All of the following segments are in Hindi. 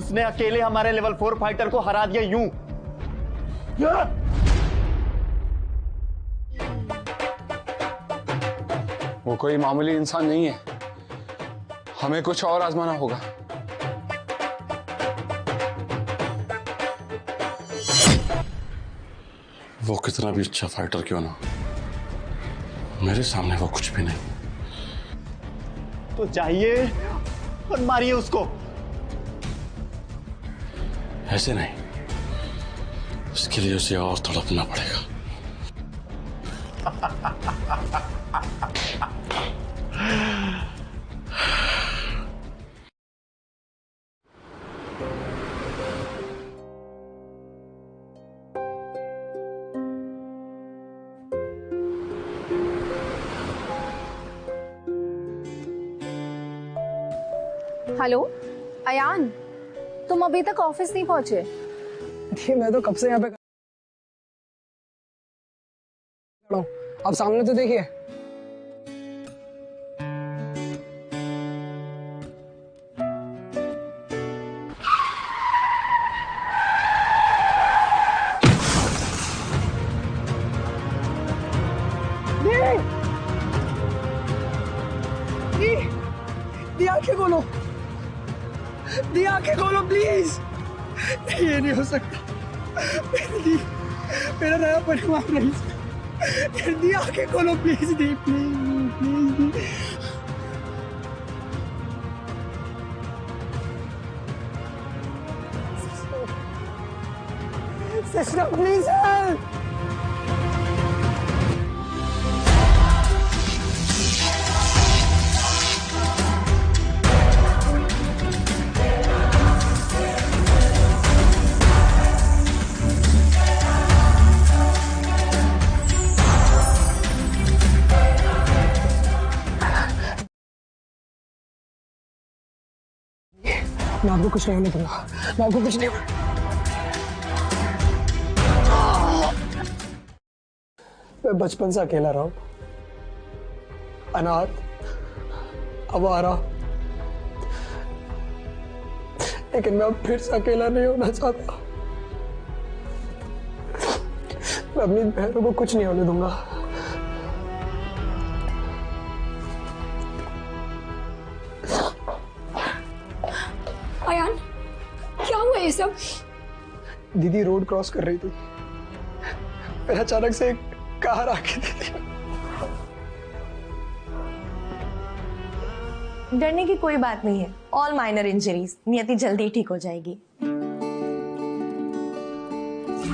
उसने अकेले हमारे लेवल 4 फाइटर को हरा दिया यूं। वो कोई मामूली इंसान नहीं है, हमें कुछ और आजमाना होगा। वो कितना भी अच्छा फाइटर क्यों ना, मेरे सामने वो कुछ भी नहीं। तो जाइए और मारिए उसको। ऐसे नहीं, उसके लिए उसे और तड़पना पड़ेगा। हेलो अयान, तुम अभी तक ऑफिस नहीं पहुंचे? जी मैं तो कब से यहाँ पे खड़ा हूँ, आप सामने तो देखिए। दी आंखें खोलो, दी आंखें खोलो प्लीज। ये नहीं हो सकता, मेरा नया परिवार नहीं। दी आंखें खोलो please, the please please the. Sister please help. मैं आपको कुछ नहीं होने दूंगा, मैं आपको कुछ नहीं होने। मैं बचपन से अकेला रहा हूं, अनाथ, आवारा, लेकिन मैं अब फिर से अकेला नहीं होना चाहता। मैं अपनी बहनों को कुछ नहीं होने दूंगा। अयान, क्या हुआ ये सब? दीदी रोड क्रॉस कर रही थी, फिर अचानक से एक कार आके दीदी। डरने की कोई बात नहीं है, ऑल माइनर इंजरीज, नियति जल्दी ठीक हो जाएगी।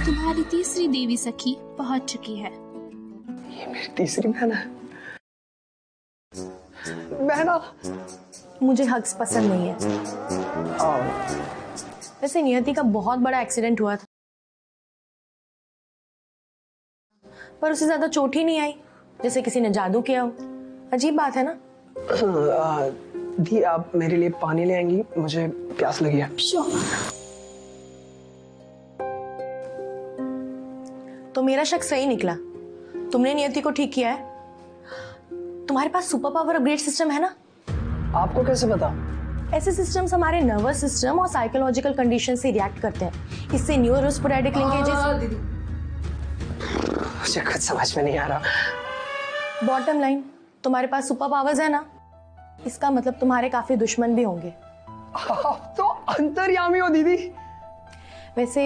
तुम्हारी तीसरी देवी सखी पहुंच चुकी है। ये मेरी तीसरी बहन है। बहना, मुझे हग्स पसंद नहीं है। वैसे नियति का बहुत बड़ा एक्सीडेंट हुआ था, पर उसे ज्यादा चोट ही नहीं आई, जैसे किसी ने जादू किया हो। अजीब बात है ना? दी आप मेरे लिए पानी ले आएंगी, मुझे प्यास लगी है। तो मेरा शक सही निकला, तुमने नियति को ठीक किया है। तुम्हारे पास सुपर पावर अपग्रेड सिस्टम है ना? आपको कैसे पता? ऐसे सिस्टम्स हमारे नर्वस सिस्टम और साइकोलॉजिकल कंडीशन से रिएक्ट करते हैं। इससे न्यूरोस्पोरेडिक लिंकेजेस। मुझे कुछ समझ में नहीं आ रहा। बॉटम लाइन, तुम्हारे पास सुपर पावर्स है ना, इसका मतलब तुम्हारे काफी दुश्मन भी होंगे। आप तो अंतर्यामी हो दीदी। वैसे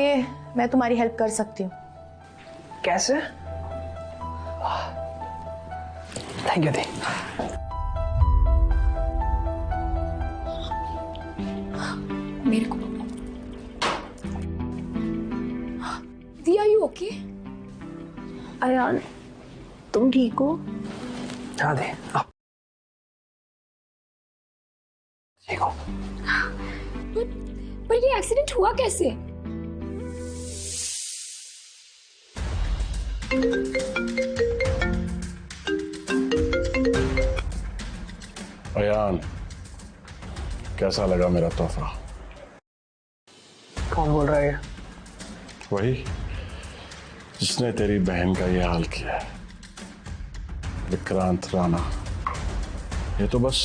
मैं तुम्हारी हेल्प कर सकती हूँ। कैसे? थैंक यू दी। मेरे को दी, आर यू ओके? अयान, तुम ठीक हो? हाँ दे, आप ठीक हो? पर ये एक्सीडेंट हुआ कैसे? अयान, कैसा लगा मेरा तोहफा? कौन बोल रहा है? वही जिसने तेरी बहन का ये हाल किया है, विक्रांत राणा। ये तो बस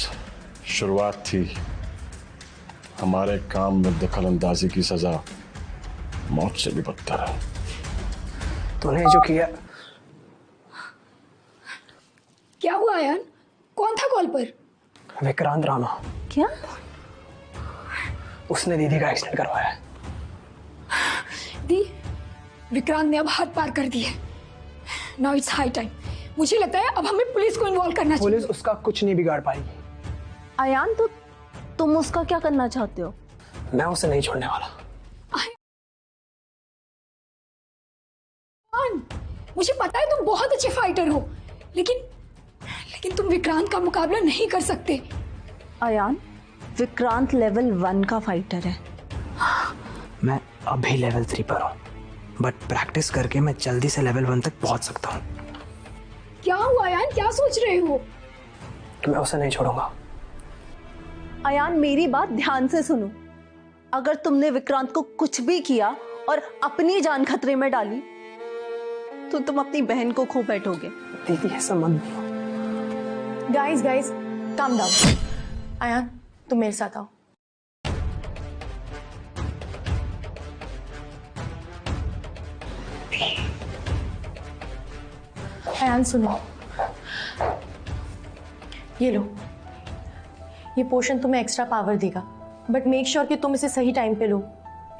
शुरुआत थी, हमारे काम में दखल अंदाजी की सजा मौत से भी बदतर है। तूने जो किया। क्या हुआ यार? कौन था कॉल पर? विक्रांत राणा। क्या? उसने दीदी का एक्सीडेंट करवाया है। दी, विक्रांत ने अब हद पार कर दी है। Now it's high time. मुझे लगता है अब हमें पुलिस को इन्वॉल्व करना चाहिए। पुलिस उसका कुछ नहीं बिगाड़ पाएगी। अयान, तो तुम उसका क्या करना चाहते हो? मैं उसे नहीं छोड़ने वाला। मुझे पता है तुम बहुत अच्छे फाइटर हो, लेकिन तुम विक्रांत का मुकाबला नहीं कर सकते। अयान, विक्रांत लेवल 1 का फाइटर है। मैं अभी लेवल 3 पर हूँ, बट प्रैक्टिस करके मैं जल्दी से लेवल 1 तक पहुंच सकता हूँ। क्या हुआ यार? क्या सोच रहे हो? मैं उसे नहीं छोड़ूंगा। अयान, मेरी बात ध्यान से सुनो। अगर तुमने विक्रांत को कुछ भी किया और अपनी जान खतरे में डाली तो तुम अपनी बहन को खो बैठोगे। दीदी ऐसा मत। Guys calm down. अयान, तुम मेरे साथ आओ। अयान सुनो, ये लो। ये पोशन तुम्हें एक्स्ट्रा पावर देगा, बट मेक श्योर कि तुम इसे सही टाइम पे लो।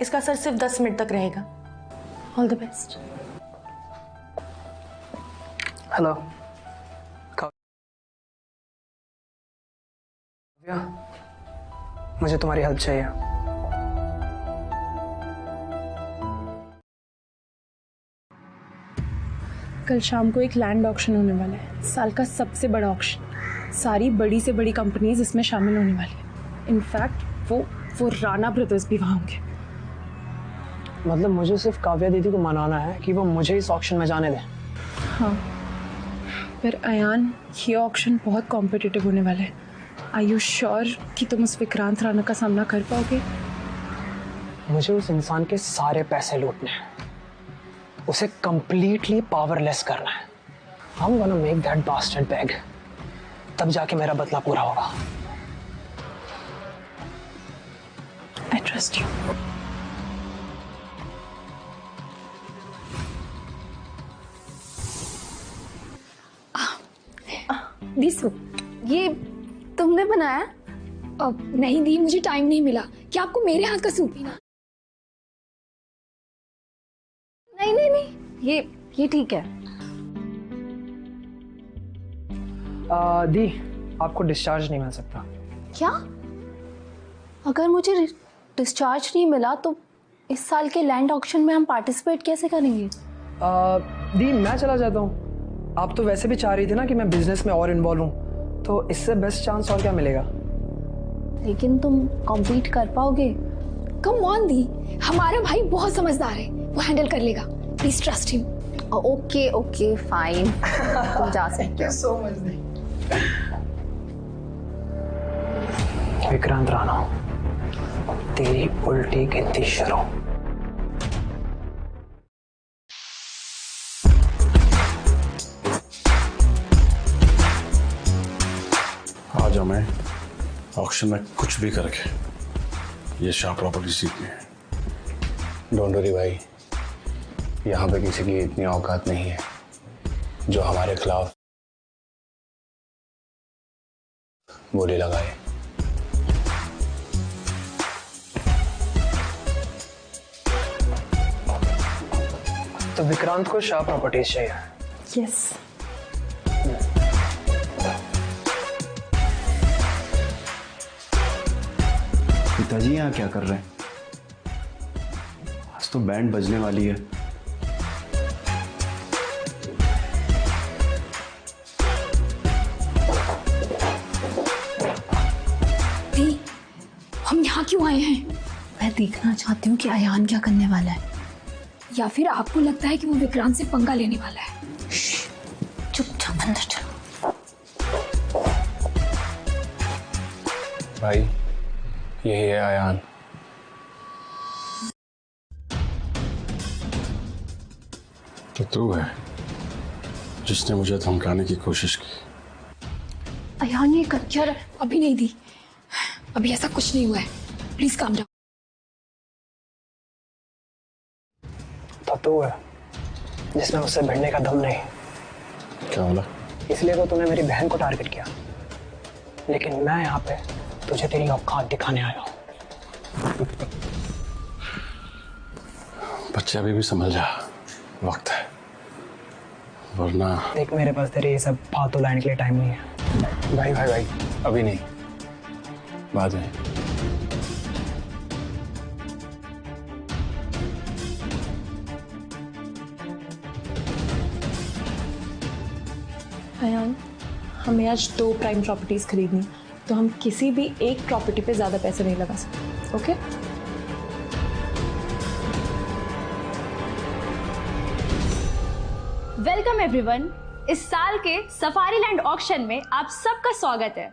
इसका असर सिर्फ 10 मिनट तक रहेगा। All the best. हेलो मुझे तुम्हारी हेल्प चाहिए। कल शाम को एक लैंड ऑक्शन होने वाला है, साल का सबसे बड़ा ऑक्शन। सारी बड़ी से बड़ी कंपनीज इसमें शामिल होने वाली है। इनफैक्ट वो राणा ब्रदर्स भी वहाँ होंगे। मतलब मुझे सिर्फ काव्या दीदी को मनाना है कि वो मुझे इस ऑक्शन में जाने दें। हाँ, पर अयान, ये ऑक्शन बहुत कॉम्पिटिटिव होने वाला है। आर यू श्योर कि तुम उस विक्रांत राणा का सामना कर पाओगे? मुझे उस इंसान के सारे पैसे लूटने हैं, उसे कंप्लीटली पावरलेस करना है। I'm gonna make that bastard beg, तब जाके मेरा बदला पूरा होगा। I trust you. The soup. ये तुमने बनाया? नहीं दी, मुझे टाइम नहीं मिला। क्या आपको मेरे हाथ का सूप पीना? नहीं, ये ठीक है। दी, आपको डिस्चार्ज नहीं मिल सकता। क्या? अगर मुझे डिस्चार्ज नहीं मिला तो इस साल के लैंड ऑक्शन में हम पार्टिसिपेट कैसे करेंगे? दी, मैं चला जाता हूँ। आप तो वैसे भी चाह रही थी ना कि मैं बिजनेस में और इन्वॉल्व हूँ, तो इससे बेस्ट चांस और क्या मिलेगा। लेकिन तुम कॉम्पीट कर पाओगे? कम ऑन दी, हमारा भाई बहुत समझदार है, वो हैंडल कर लेगा। Please trust him. Okay fine, तुम जा सकते हो। सो मच दी। विक्रांत राणा, तेरी उल्टी गिनती शुरू। आज हमें ऑक्शन में कुछ भी करके ये शाह प्रॉपर्टी जीतनी है। डोंट वरी भाई, यहाँ पे किसी की इतनी औकात नहीं है जो हमारे खिलाफ बोली लगाए। तो विक्रांत को शाह प्रॉपर्टीज चाहिए। यस। पिताजी यहाँ क्या कर रहे हैं? आज तो बैंड बजने वाली है। दी, हम यहाँ क्यों आए हैं? मैं देखना चाहती हूँ कि अयान क्या करने वाला है। या फिर आपको लगता है कि वो विक्रांत से पंगा लेने वाला है? चुपचाप अंदर चलो। भाई, यही है अयान। तो तू है जिसने मुझे धमकाने की कोशिश की। अयान, ये कर क्या रहा है? अभी नहीं दी, अभी ऐसा कुछ नहीं हुआ है। Please calm down. तो तू है जिसमें उससे भिड़ने का दम नहीं, क्या बोला? इसलिए तो तूने मेरी बहन को टारगेट किया, लेकिन मैं यहाँ पे तुझे तेरी औकात दिखाने आया हूँ। बच्चे अभी भी संभल जा, वक्त है, वरना देख मेरे पास तेरे ये सब फालतू लाइन के लिए टाइम नहीं है। भाई भाई भाई, अभी नहीं, बाद में। अयान, हमें आज 2 प्राइम प्रॉपर्टीज खरीदनी, तो हम किसी भी एक प्रॉपर्टी पे ज्यादा पैसे नहीं लगा सकते। ओके? Welcome everyone. इस साल के सफारी लैंड ऑक्शन में आप सबका स्वागत है।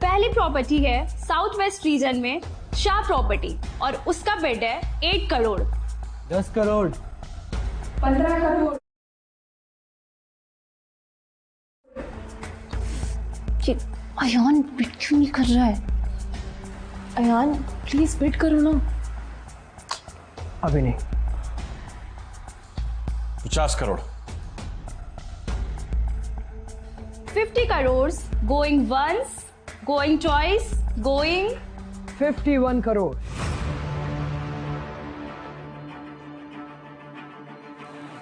पहली प्रॉपर्टी है साउथ वेस्ट रीजन में शाह प्रॉपर्टी और उसका बिड है 8 करोड़। 10 करोड़, 15 करोड़। ये अयान बिड क्यों नहीं कर रहा है? अयान प्लीज बिड करो ना। अभी नहीं। 50 crore. 50 crore going once, going twice, going 51 crore.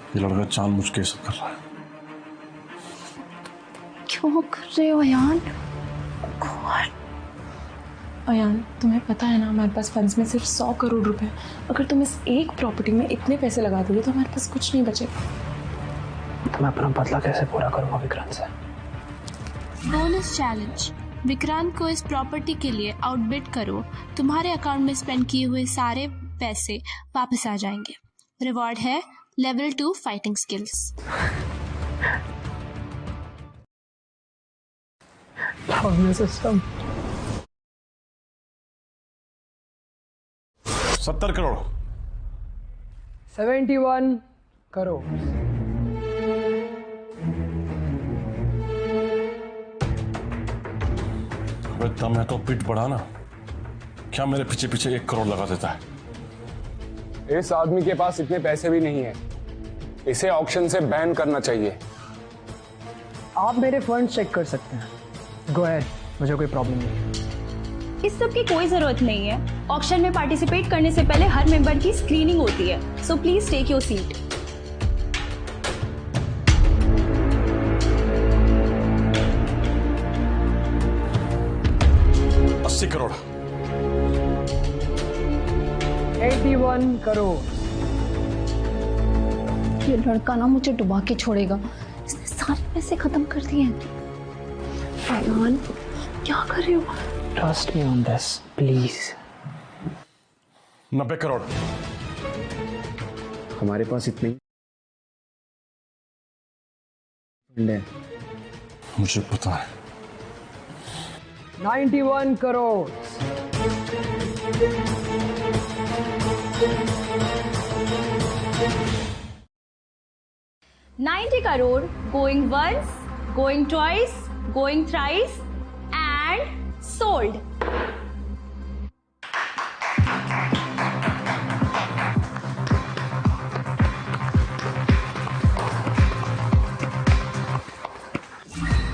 ये लड़का जानबूझ के सब कर रहा है। क्यों कर रहे हो अयान? अयान, तुम्हें पता है ना हमारे पास फंड्स में सिर्फ 100 करोड़ रुपए हैं। अगर तुम इस एक प्रॉपर्टी में इतने पैसे लगा दोगे तो हमारे पास कुछ नहीं बचेगा। तो मैं अपना बदला कैसे पूरा करूंगा विक्रांत से? Bonus challenge. विक्रांत को इस प्रॉपर्टी के लिए आउटबिड करो, तुम्हारे अकाउंट में स्पेंड किए हुए सारे पैसे वापस आ जाएंगे। रिवॉर्ड है level 2 fighting skills. System. 70 crore. 71 crore. अबे दम है तो बिड बढ़ा ना, क्या मेरे पीछे पीछे 1 करोड़ लगा देता है? इस आदमी के पास इतने पैसे भी नहीं है, इसे ऑक्शन से बैन करना चाहिए। आप मेरे फंड चेक कर सकते हैं। गो अहेड, मुझे कोई प्रॉब्लम नहीं है। इस सब की कोई जरूरत नहीं है। ऑक्शन में पार्टिसिपेट करने से पहले हर मेंबर की स्क्रीनिंग होती है। So please take your seat. Crore. 81 crore. ये लड़का ना मुझे डुबा के छोड़ेगा। इसने सारे पैसे खत्म कर दिए हैं। अयान, क्या कर रहे हो? Trust me on this please. 90 crore. हमारे पास इतने फंड है। मुझे पता है। 91 crore. 90 crore going once, going twice, going thrice and sold.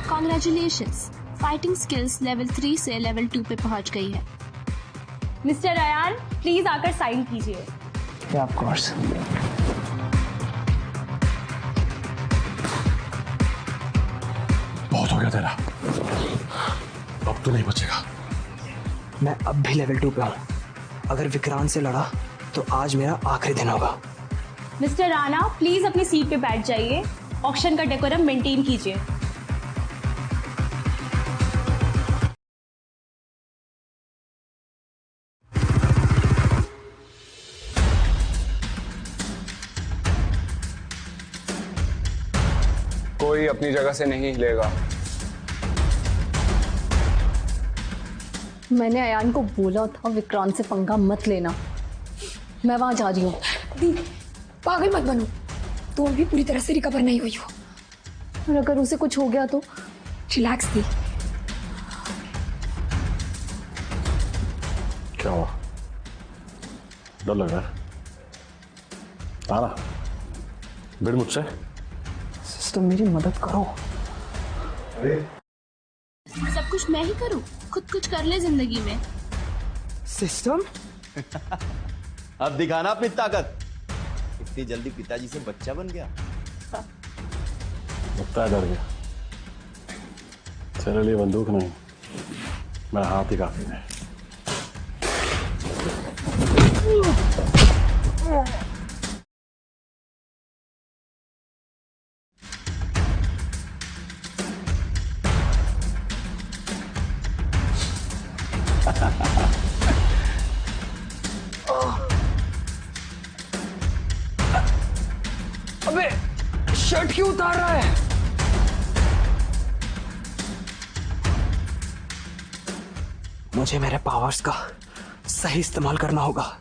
Congratulations, fighting skills level 3 से लेवल 2 पे पहुंच गई है। मिस्टर अयान, प्लीज आकर साइन कीजिए। Of course. बहुत हो गया तेरा, अब तो नहीं बचेगा। मैं अब भी लेवल 2 पे हूँ। अगर विक्रांत से लड़ा तो आज मेरा आखिरी दिन होगा। मिस्टर राणा, प्लीज अपनी सीट पे बैठ जाइए। ऑक्शन का डेकोरम मेंटेन कीजिए। कोई अपनी जगह से नहीं हिलेगा। मैंने अयान को बोला था विक्रांत से पंगा मत लेना। मैं वहां जा रही हूँ। दी, पागल मत बनो, तुम भी पूरी तरह से रिकवर नहीं हुई हो। और अगर उसे कुछ हो गया तो? रिलैक्स दी। क्या हुआ? डर लग रहा है? आना, भिड़ मुझसे। सिस्टर मेरी मदद करो। सब कुछ मैं ही करूं? खुद कुछ कर ले जिंदगी में। सिस्टम अब दिखाना अपनी ताकत। इतनी जल्दी पिताजी से बच्चा बन गया। लगता है डर गया। तेरे लिए बंदूक नहीं, मेरा हाथ ही काफी है। अबे शर्ट क्यों उतार रहा है? मुझे मेरे पावर्स का सही इस्तेमाल करना होगा।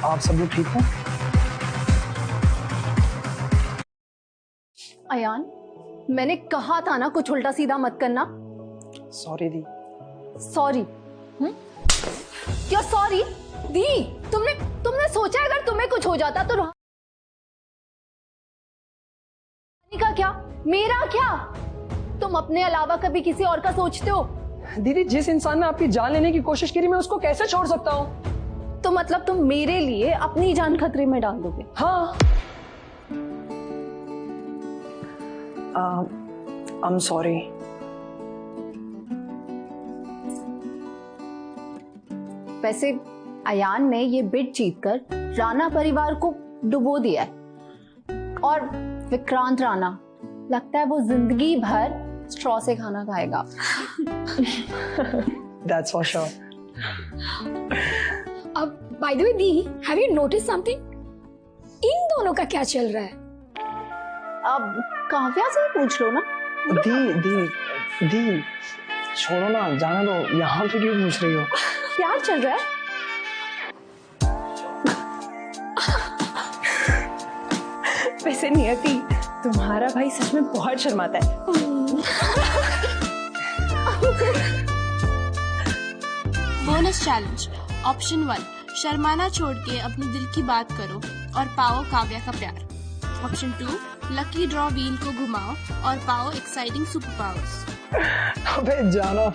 आप सब लोग ठीक हो? अयान, मैंने कहा था ना कुछ उल्टा सीधा मत करना। सॉरी दी। सॉरी? क्या सॉरी? दी, तुमने सोचा अगर तुम्हें कुछ हो जाता तो रोहानी का क्या, मेरा क्या? तुम अपने अलावा कभी किसी और का सोचते हो? दीदी, जिस इंसान ने आपकी जान लेने की कोशिश करी, मैं उसको कैसे छोड़ सकता हूँ? तो मतलब तुम मेरे लिए अपनी जान खतरे में डाल दोगे? हाँ। I'm sorry. वैसे अयान ने ये बिड जीतकर राणा परिवार को डुबो दिया है, और विक्रांत राणा लगता है वो जिंदगी भर स्ट्रॉ से खाना खाएगा। That's for sure. अब बाय द वे दी, हैव यू नोटिस समथिंग? इन दोनों का क्या चल रहा है? अब काव्या से ही पूछ लो ना। दी छोड़ो ना, जाना दो। यहाँ पे क्यों पूछ रही हो? क्या चल रहा है? वैसे नियति, तुम्हारा भाई सच में बहुत शर्माता है। बोनस चैलेंज ऑप्शन 1, शर्माना छोड़ के अपने दिल की बात करो और पाओ काव्या का प्यार। ऑप्शन 2, लकी ड्रॉ व्हील को घुमाओ और पाओ एक्साइटिंग सुपर पावर्स। अबे जानो,